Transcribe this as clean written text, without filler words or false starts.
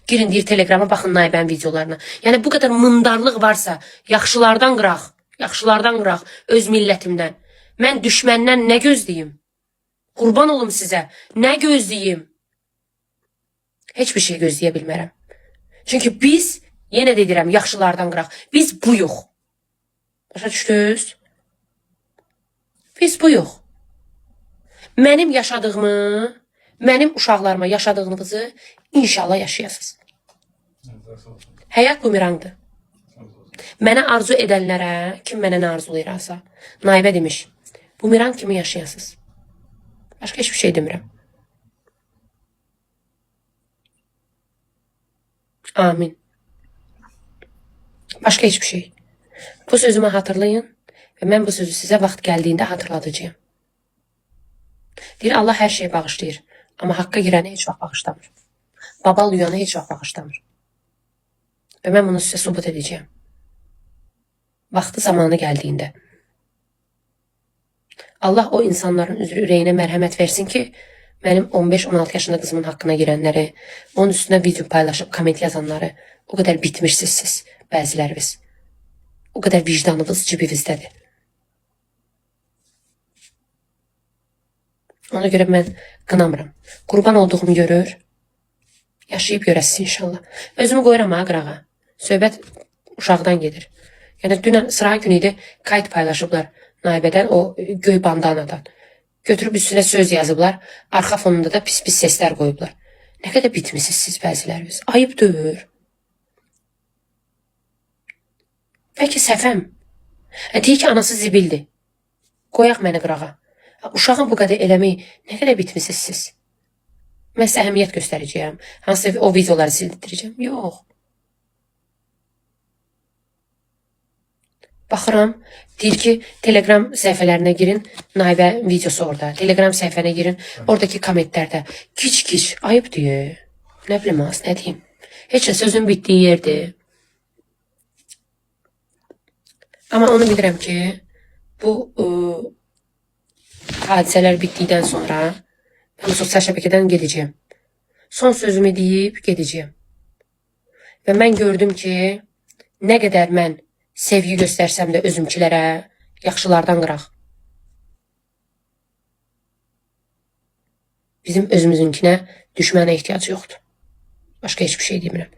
Girin deyir Telegrama, baxın Naibənin videolarına. Yəni bu qədər mındarlıq varsa, yaxşılardan qıraq. Yaxşılardan qıraq öz millətimdən. Mən düşməndən nə gözləyim? Qurban olum sizə. Nə gözləyim? Heç bir şey gözləyə bilmərəm. Çünki biz, yenə də deyirəm, yaxşılardan qıraq. Biz buyuq. Başa düşdünüz? Biz buyuq. Mənim yaşadığımı, mənim uşaqlarıma yaşadığınızı inşallah yaşayasınız. Həyat bumerangdır. Mənə arzu edənlərə, kim mənə nə arzulayırsa, Naibə demiş, bumerang kimi yaşayasınız. Başqa hiçbir şey demirəm. Amin. Başqa hiçbir şey. Bu sözümü hatırlayın və mən bu sözü sizə vaxt gəldiyində hatırladacağım. Deyir, Allah hər şeyi bağışlayır. Amma haqqa girəni heç vaxt bağışlamır. Babal yuyanı heç vaxt bağışlamır. Və mən bunu sizə subut edəcəyim. Vaxtı zamanı gəldiyində. Allah o insanların ürəyinə mərhəmət versin ki, mənim 15-16 yaşında qızımın haqqına girənləri, onun üstünə video paylaşıb, komment yazanları, o qədər bitmişsiniz siz, bəziləriniz. O qədər vicdanınız cibinizdədir. Ona görə mən qınamıram. Qurban olduğumu görür, yaşayıb görəsiz inşallah. Özümü qoyuram ha qırağa. Söhbət uşaqdan gedir. Yəni dünən sıra günü idi, kayıt paylaşıblar Naibədən, o göy bandanadan. Götürüb üstünə söz yazıblar, arxa fonunda da pis-pis seslər qoyublar. Nə qədər bitmişsiniz siz bəziləriniz. Ayıbdır. Bəlkə səhvəm. Deyir ki, anası zibildir. Qoyaq məni qırağa. Uşağın bu qədər eləməyi nə qədər bitmişsiniz siz. Mən sizə əhəmiyyət göstərəcəyəm. Hansı o videoları sildirəcəm. Yox. Baxıram, deyir ki, Telegram səhifələrinə girin, Naibə videosu orada. Telegram səhifəyə girin, oradakı kommentlərdə. Kiç-kiç, ayıb deyir. Nə bilim az, nə deyim. Heç nə sözün bitdiyi yerdir. Amma onu bilirəm ki, bu hadisələr bitdikdən sonra mən sosial şəbəkədən gedəcəyim. Son sözümü deyib gedəcəyim. Və mən gördüm ki, nə qədər mən sevgi göstərsəm də özümkilərə, yaxşılardan qıraq. Bizim özümüzünkinə düşmənə ehtiyac yoxdur. Başqa heç bir şey demirəm.